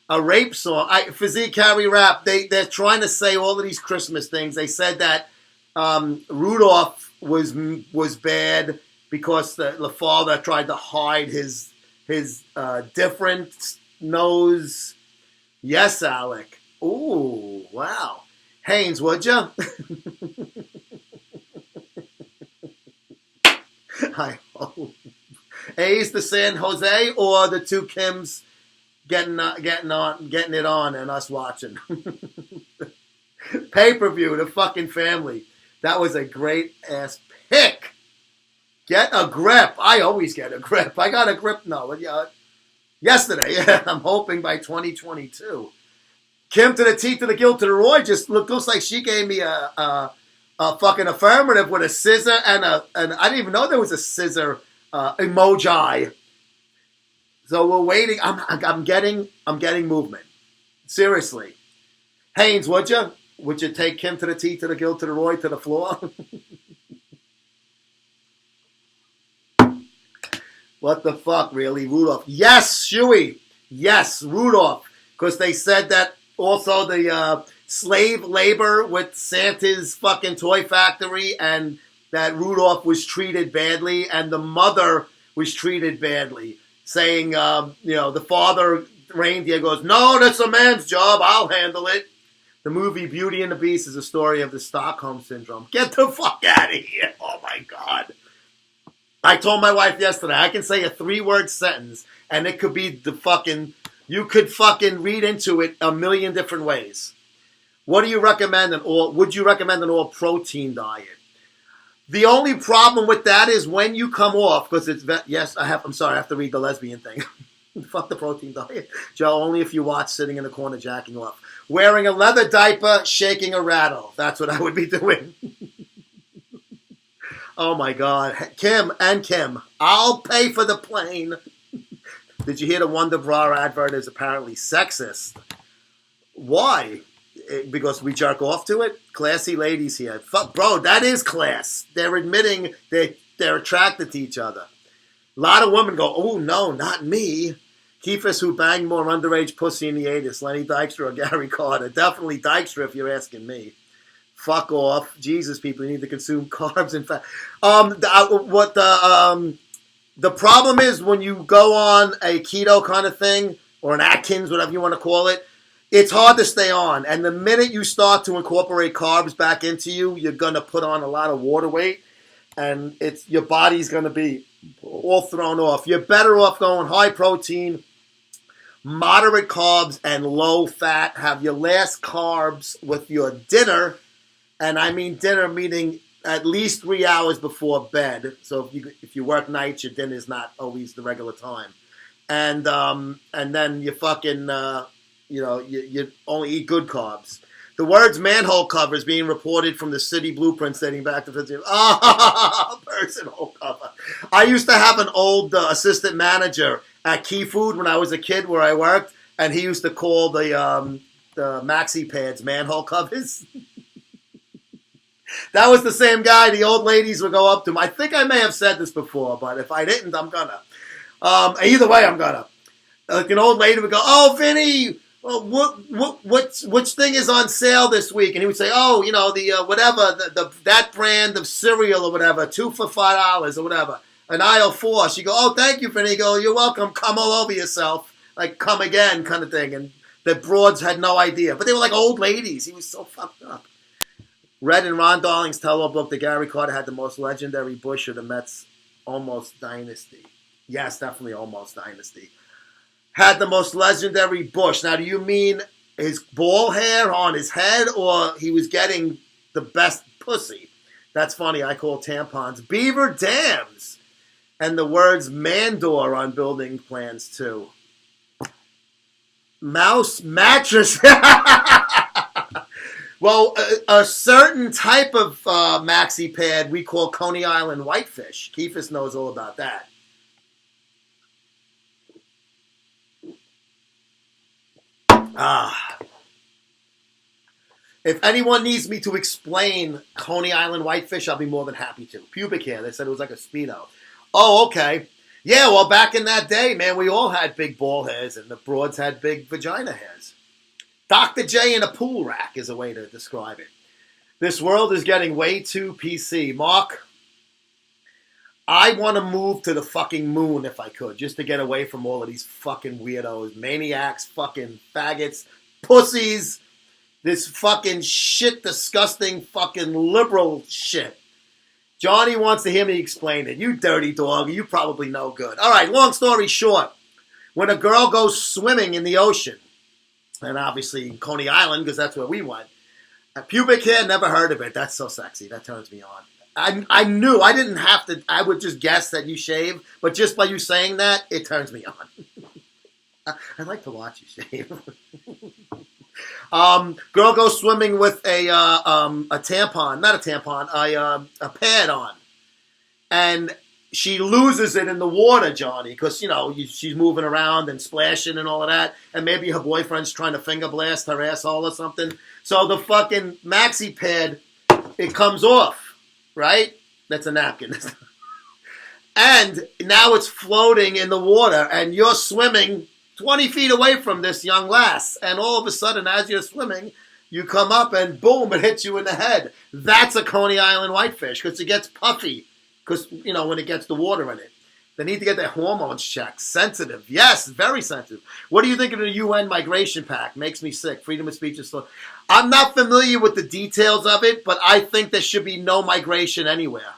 a rape song. Physique Carry Rap. They're trying to say all of these Christmas things. They said that Rudolph was bad because the father tried to hide his different nose. Yes, Alec. Ooh, wow. Haynes, would you? I hope. A's the San Jose or the two Kims getting it on and us watching. Pay-per-view, the fucking family. That was a great ass pick. Get a grip. I always get a grip. I got a grip yesterday. I'm hoping by 2022. Kim to the T to the Gill to the Roy just looks like she gave me a fucking affirmative with a scissor and I didn't even know there was a scissor emoji. So we're waiting. I'm getting movement. Seriously. Haynes, would you? Would you take Kim to the T to the Gill to the Roy to the floor? What the fuck, really? Rudolph. Yes, Shuey. Yes, Rudolph. Because they said that also the slave labor with Santa's fucking toy factory and that Rudolph was treated badly and the mother was treated badly. Saying, the father, reindeer, goes, no, that's a man's job. I'll handle it. The movie Beauty and the Beast is a story of the Stockholm Syndrome. Get the fuck out of here. Oh, my God. I told my wife yesterday, I can say a 3-word sentence, and it could be you could fucking read into it a million different ways. What do you recommend? Would you recommend an all-protein diet? The only problem with that is when you come off, because I have to read the lesbian thing. Fuck the protein diet. Joe, only if you watch Sitting in the Corner Jacking Off. Wearing a leather diaper, shaking a rattle. That's what I would be doing. Oh my God. Kim, I'll pay for the plane. Did you hear the Wonder Bra advert is apparently sexist? Why? Because we jerk off to it? Classy ladies here. Fuck, bro, that is class. They're admitting they're attracted to each other. A lot of women go, oh, no, not me. Keefus, who banged more underage pussy in the 80s, Lenny Dykstra or Gary Carter? Definitely Dykstra if you're asking me. Fuck off. Jesus, people, you need to consume carbs and fat. The problem is when you go on a keto kind of thing, or an Atkins, whatever you want to call it, it's hard to stay on. And the minute you start to incorporate carbs back into you, you're going to put on a lot of water weight. And your body's going to be all thrown off. You're better off going high protein, moderate carbs, and low fat. Have your last carbs with your dinner. And I mean dinner meaning at least 3 hours before bed. So if you work nights, your dinner's not always the regular time. And then you fucking... you only eat good carbs. The words manhole cover is being reported from the city blueprints dating back to 50. Personal cover. I used to have an old assistant manager at Key Food when I was a kid where I worked, and he used to call the maxi pads manhole covers. That was the same guy. The old ladies would go up to him. I think I may have said this before, but if I didn't, I'm gonna. Either way, I'm gonna. Like an old lady would go, "Oh, Vinny, which thing is on sale this week?" And he would say, "Oh, that brand of cereal or whatever, 2 for $5 or whatever." An aisle 4. She go, "Oh, thank you, Vinny." He go, "You're welcome. Come all over yourself." Like, come again kind of thing. And the broads had no idea. But they were like old ladies. He was so fucked up. Read in Ron Darling's tell-all book that Gary Carter had the most legendary bush of the Mets almost dynasty. Yes, definitely almost dynasty. Had the most legendary bush. Now, do you mean his ball hair on his head or he was getting the best pussy? That's funny. I call tampons beaver dams. And the words mandor on building plans, too. Mouse mattress. Well, a certain type of maxi pad we call Coney Island whitefish. Keefus knows all about that. If anyone needs me to explain Coney Island whitefish, I'll be more than happy to. Pubic hair. They said it was like a Speedo. Oh, okay. Yeah, well, back in that day, man, we all had big ball hairs, and the broads had big vagina hairs. Dr. J in a pool rack is a way to describe it. This world is getting way too PC. Mark, I want to move to the fucking moon if I could, just to get away from all of these fucking weirdos, maniacs, fucking faggots, pussies, this fucking shit, disgusting fucking liberal shit. Johnny wants to hear me explain it. You dirty dog. You probably know good. All right, long story short. When a girl goes swimming in the ocean, and obviously Coney Island, because that's where we went, pubic hair, never heard of it. That's so sexy. That turns me on. I knew. I didn't have to. I would just guess that you shave. But just by you saying that, it turns me on. I like to watch you shave. Girl goes swimming with a tampon. Not a tampon. A pad on. And she loses it in the water, Johnny. Because, she's moving around and splashing and all of that. And maybe her boyfriend's trying to finger blast her asshole or something. So the fucking maxi pad, it comes off. Right? That's a napkin. And now it's floating in the water, and you're swimming 20 feet away from this young lass. And all of a sudden, as you're swimming, you come up and boom, it hits you in the head. That's a Coney Island whitefish, because it gets puffy, because, when it gets the water in it. They need to get their hormones checked. Sensitive. Yes, very sensitive. What do you think of the UN migration pact? Makes me sick. Freedom of speech is still... I'm not familiar with the details of it, but I think there should be no migration anywhere.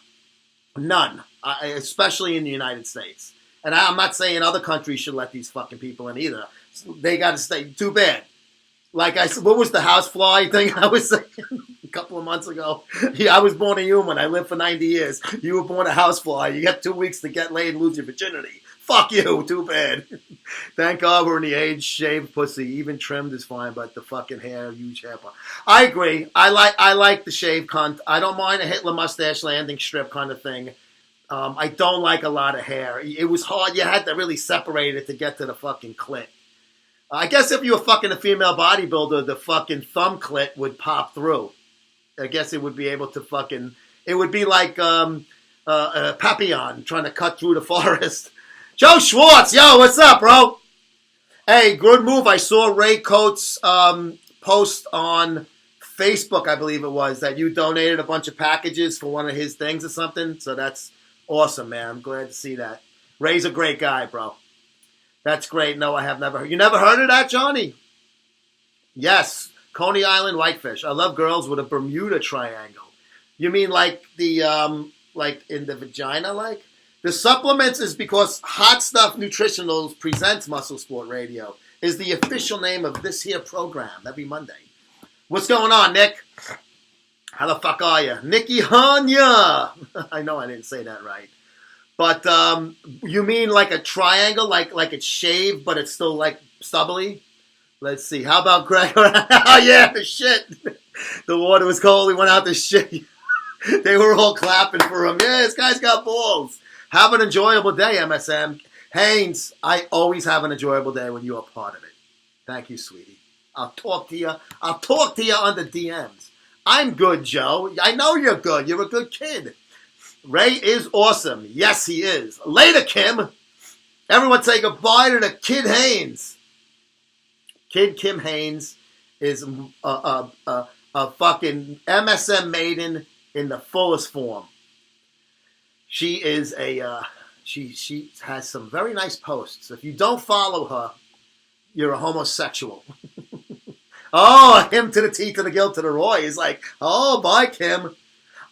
None. Especially in the United States. And I'm not saying other countries should let these fucking people in either. They got to stay. Too bad. Like I said, what was the housefly thing I was saying a couple of months ago? Yeah, I was born a human. I lived for 90 years. You were born a housefly. You got 2 weeks to get laid and lose your virginity. Fuck you. Too bad. Thank God we're in the age shaved pussy. Even trimmed is fine, but the fucking hair, huge hair. I agree. I like the shave cunt. I don't mind a Hitler mustache landing strip kind of thing. I don't like a lot of hair. It was hard. You had to really separate it to get to the fucking clit. I guess if you were fucking a female bodybuilder, the fucking thumb clit would pop through. I guess it would be able to fucking... It would be like a Papillon trying to cut through the forest. Joe Schwartz, yo, what's up, bro? Hey, good move. I saw Ray Coates' post on Facebook, I believe it was, that you donated a bunch of packages for one of his things or something. So that's awesome, man. I'm glad to see that. Ray's a great guy, bro. That's great. No, I have never heard. You never heard of that, Johnny? Yes. Coney Island whitefish. I love girls with a Bermuda Triangle. You mean like the, like in the vagina, like? The supplements is because Hot Stuff Nutritionals presents MuscleSport Radio is the official name of this here program every Monday. What's going on, Nick? How the fuck are you? Nikki Hanya. I know I didn't say that right. But you mean like a triangle, like it's shaved, but it's still like stubbly? Let's see. How about Greg? Oh, yeah, shit. The water was cold. We went out to shit. They were all clapping for him. Yeah, this guy's got balls. Have an enjoyable day, MSM. Haynes, I always have an enjoyable day when you are part of it. Thank you, sweetie. I'll talk to you. I'll talk to you on the DMs. I'm good, Joe. I know you're good. You're a good kid. Ray is awesome. Yes, he is. Later, Kim. Everyone say goodbye to the Kid Haynes. Kid Kim Haynes is a fucking MSM maiden in the fullest form. She is she has some very nice posts. If you don't follow her, you're a homosexual. Oh, him to the T to the Gill to the Roy. He's like, oh, bye, Kim.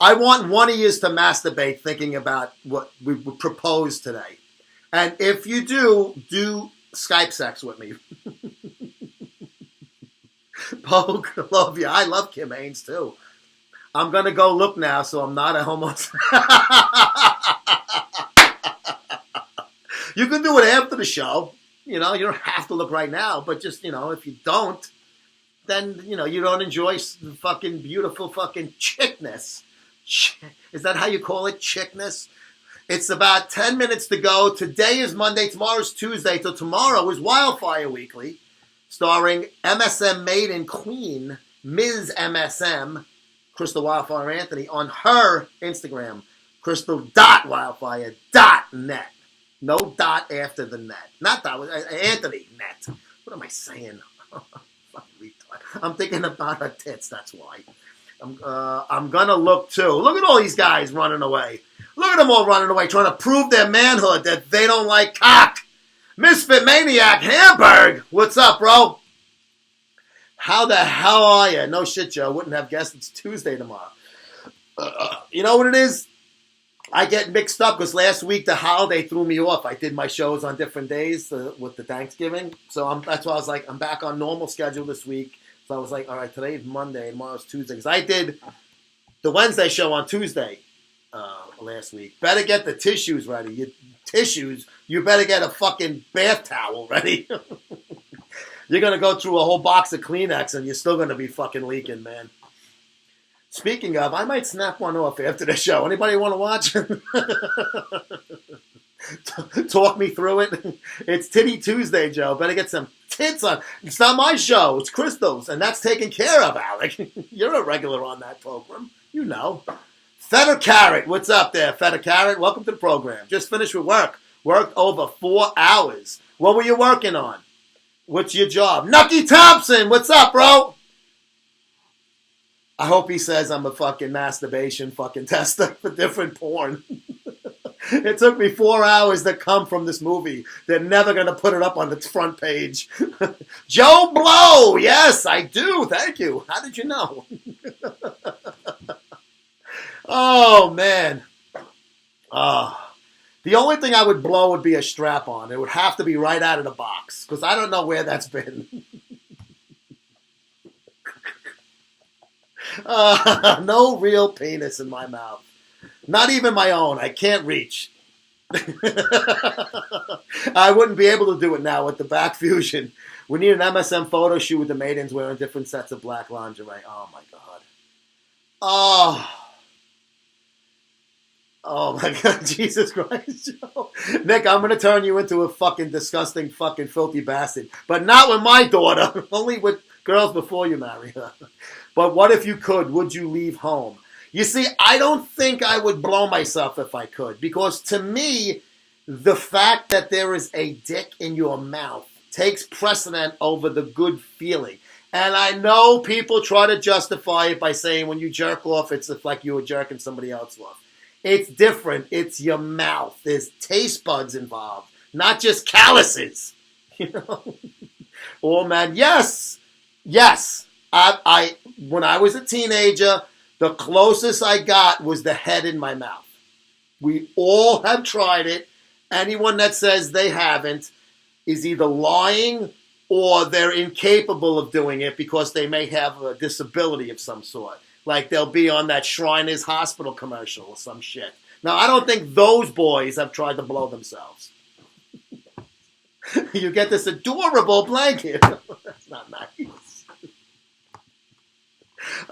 I want one of you to masturbate thinking about what we would propose today. And if you do Skype sex with me. Poke, love you. I love Kim Haynes, too. I'm going to go look now, so I'm not a homosexual. You can do it after the show. You don't have to look right now. But just, if you don't, then, you don't enjoy the fucking beautiful fucking chickness. Is that how you call it? Chickness? It's about 10 minutes to go. Today is Monday. Tomorrow's Tuesday. So tomorrow is Wildfire Weekly, starring MSM Maiden Queen, Ms. MSM, Crystal Wildfire Anthony, on her Instagram, crystal.wildfire.net. No dot after the net. Not dot, Anthony net. What am I saying? I'm thinking about her tits, that's why. I'm going to look, too. Look at all these guys running away. Look at them all running away, trying to prove their manhood that they don't like cock. Misfit Maniac Hamburg. What's up, bro? How the hell are you? No shit, Joe. Wouldn't have guessed it's Tuesday tomorrow. You know what it is? I get mixed up because last week the holiday threw me off. I did my shows on different days with the Thanksgiving. So that's why I was like, I'm back on normal schedule this week. So I was like, all right, today's Monday, tomorrow's Tuesday. Because I did the Wednesday show on Tuesday last week. Better get the tissues ready. You better get a fucking bath towel ready. You're going to go through a whole box of Kleenex and you're still going to be fucking leaking, man. Speaking of, I might snap one off after the show. Anybody want to watch? Talk me through it. It's Titty Tuesday, Joe. Better get some tits on. It's not my show. It's Crystal's, and that's taken care of, Alec. You're a regular on that program. You know. Feta Carrot, what's up there, Feta Carrot? Welcome to the program. Just finished with work. Worked over 4 hours. What were you working on? What's your job? Nucky Thompson, what's up, bro? I hope he says I'm a fucking masturbation fucking tester for different porn. It took me 4 hours to come from this movie. They're never going to put it up on the front page. Joe Blow, yes, I do. Thank you. How did you know? Oh, man. The only thing I would blow would be a strap-on. It would have to be right out of the box because I don't know where that's been. No real penis in my mouth. Not even my own. I can't reach. I wouldn't be able to do it now with the back fusion. We need an MSM photo shoot with the maidens wearing different sets of black lingerie. Oh, my God. Oh, my God. Jesus Christ, Joe. Nick, I'm going to turn you into a fucking disgusting, fucking filthy bastard. But not with my daughter. Only with girls before you marry her. But what if you could? Would you leave home? You see, I don't think I would blow myself if I could. Because to me, the fact that there is a dick in your mouth takes precedent over the good feeling. And I know people try to justify it by saying when you jerk off, it's like you were jerking somebody else off. It's different. It's your mouth. There's taste buds involved, not just calluses. You know? Oh, man, yes. I when I was a teenager, the closest I got was the head in my mouth. We all have tried it. Anyone that says they haven't is either lying or they're incapable of doing it because they may have a disability of some sort. Like they'll be on that Shriners Hospital commercial or some shit. Now, I don't think those boys have tried to blow themselves. You get this adorable blanket. That's not nice.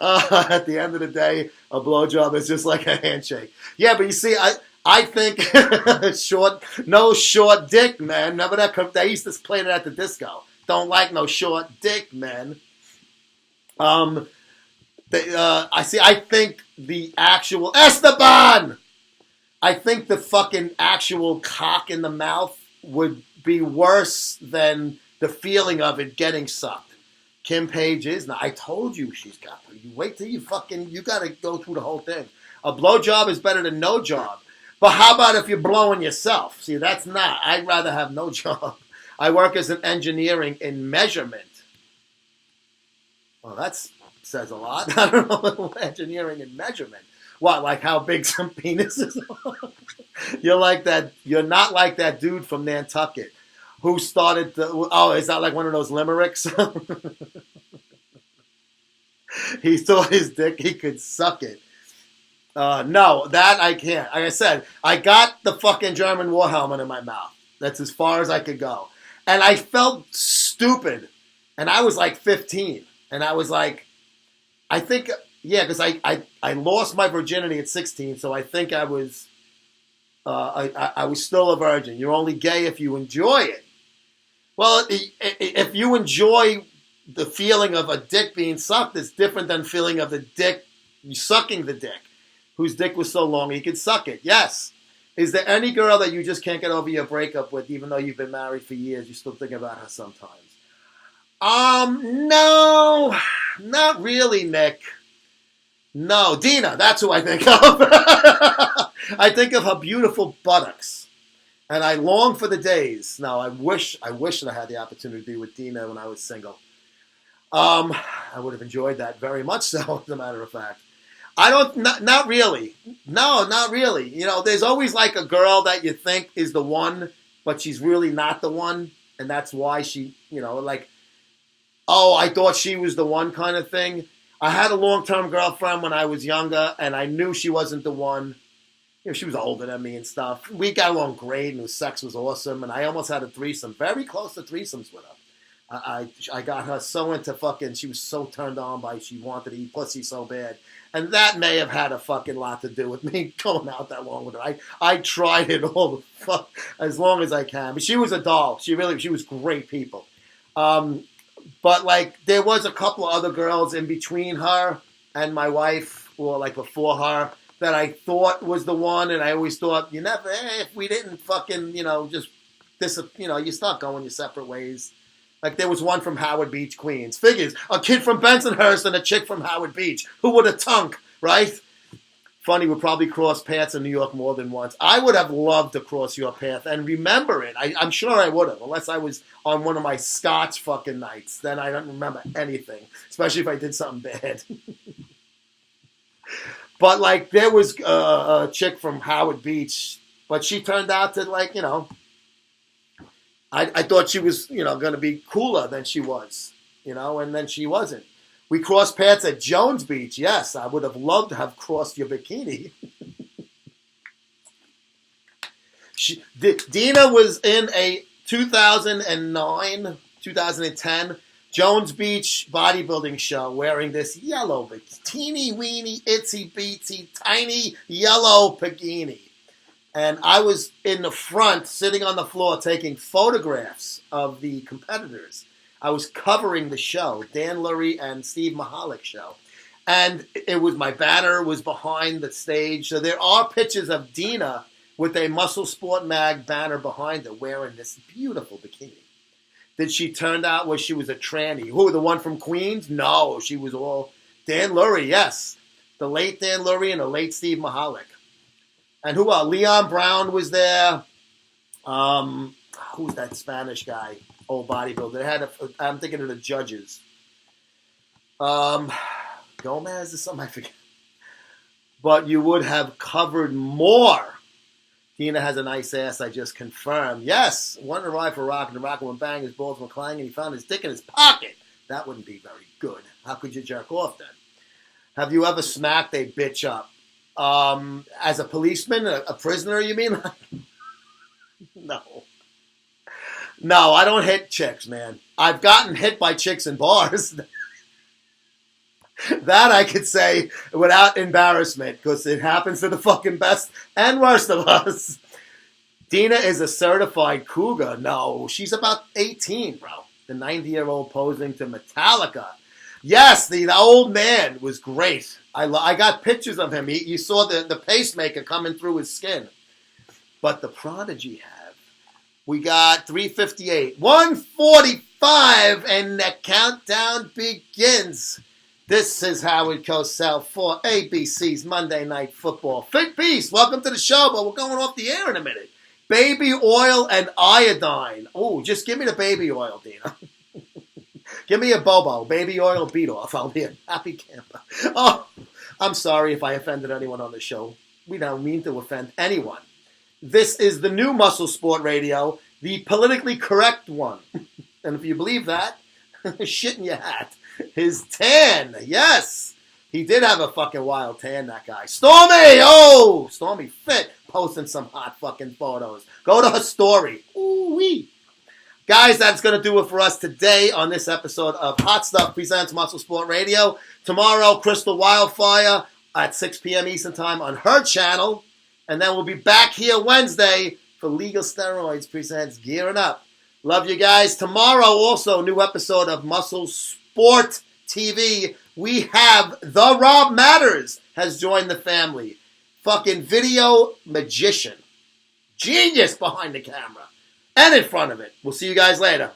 At the end of the day, a blowjob is just like a handshake. Yeah, but you see, I think no short dick, man. Remember that? They used to play that at the disco. Don't like no short dick, man. I think the actual Esteban. I think the fucking actual cock in the mouth would be worse than the feeling of it getting sucked. Kim Page is. Now, I told you she's got to. You wait till you got to go through the whole thing. A blowjob is better than no job. But how about if you're blowing yourself? See, that's not. I'd rather have no job. I work as an engineering in measurement. Well, that says a lot. I don't know. Engineering in measurement. What, like how big some penises are? You're not like that dude from Nantucket. Who started is that like one of those limericks? He thought his dick, he could suck it. No, that I can't. Like I said, I got the fucking German war helmet in my mouth. That's as far as I could go. And I felt stupid. And I was like 15. And I was like, I think, because I lost my virginity at 16. So I think I was still a virgin. You're only gay if you enjoy it. Well, if you enjoy the feeling of a dick being sucked, it's different than feeling of the dick, sucking the dick, whose dick was so long he could suck it. Yes. Is there any girl that you just can't get over your breakup with, even though you've been married for years, you still think about her sometimes? No, not really, Nick. No, Dina, that's who I think of. I think of her beautiful buttocks. And I long for the days. Now, I wish that I had the opportunity to be with Dina when I was single. I would have enjoyed that very much so, as a matter of fact. I don't, not really. No, not really. You know, there's always like a girl that you think is the one, but she's really not the one. And that's why she, you know, like, oh, I thought she was the one kind of thing. I had a long-term girlfriend when I was younger, and I knew she wasn't the one. You know, she was older than me and stuff. We got along great, and the sex was awesome, and I almost had a threesome, very close to threesomes with her. I got her so into fucking, she was so turned on by, she wanted to eat pussy so bad. And that may have had a fucking lot to do with me going out that long with her. I tried it all the fuck as long as I can. But she was a doll. She was great people. But like there was a couple of other girls in between her and my wife, or like before her, that I thought was the one. And I always thought, you never, if we didn't fucking, you know, just this, you know, you start going your separate ways. Like there was one from Howard Beach, Queens. Figures, a kid from Bensonhurst and a chick from Howard Beach. Who would have tunk, right? Funny, we probably crossed paths in New York more than once. I would have loved to cross your path and remember it. I'm sure I would have, unless I was on one of my Scotch fucking nights. Then I don't remember anything, especially if I did something bad. But like there was a chick from Howard Beach, but she turned out to like, you know, I thought she was, you know, going to be cooler than she was, you know, and then she wasn't. We crossed paths at Jones Beach. Yes, I would have loved to have crossed your bikini. Dina was in a 2009, 2010 Jones Beach bodybuilding show wearing this yellow, teeny weeny, itsy bitsy, tiny yellow bikini. And I was in the front, sitting on the floor, taking photographs of the competitors. I was covering the show, Dan Lurie and Steve Mahalik show. And it was, my banner was behind the stage. So there are pictures of Dina with a MuscleSport mag banner behind her wearing this beautiful bikini. Did she turn out where she was a tranny? Who, the one from Queens? No, she was all Dan Lurie, yes. The late Dan Lurie and the late Steve Mahalik. And who else? Leon Brown was there. Who's that Spanish guy? Old bodybuilder. They had I'm thinking of the judges. Gomez or something, I forget. But you would have covered more. Dina has a nice ass, I just confirmed. Yes, wanted to ride for Rock, and the Rock would bang, his balls were clanging, and he found his dick in his pocket. That wouldn't be very good. How could you jerk off then? Have you ever smacked a bitch up? As a policeman, a prisoner, you mean? No. No, I don't hit chicks, man. I've gotten hit by chicks in bars. That I could say without embarrassment, because it happens to the fucking best and worst of us. Dina is a certified cougar. No, she's about 18, bro. The 90-year-old posing to Metallica. Yes, the old man was great. I got pictures of him. You saw the pacemaker coming through his skin. But the Prodigy have. We got 358, 145, and the countdown begins. This is Howard Cosell for ABC's Monday Night Football. Fit Beast, welcome to the show, but we're going off the air in a minute. Baby oil and iodine. Oh, just give me the baby oil, Dina. Give me a Bobo. Baby oil beat off. I'll be a happy camper. Oh, I'm sorry if I offended anyone on the show. We don't mean to offend anyone. This is the new MuscleSport Radio, the politically correct one. And if you believe that, shit in your hat. His tan, yes. He did have a fucking wild tan, that guy. Stormy, oh, Stormy Fit, posting some hot fucking photos. Go to her story. Ooh-wee. Guys, that's going to do it for us today on this episode of Hot Stuff Presents MuscleSport Radio. Tomorrow, Crystal Wildfire at 6 p.m. Eastern Time on her channel. And then we'll be back here Wednesday for Legal Steroids Presents Gearing Up. Love you guys. Tomorrow, also, new episode of MuscleSport TV. We have The Rob Matters has joined the family. Fucking video magician. Genius behind the camera. And in front of it. We'll see you guys later.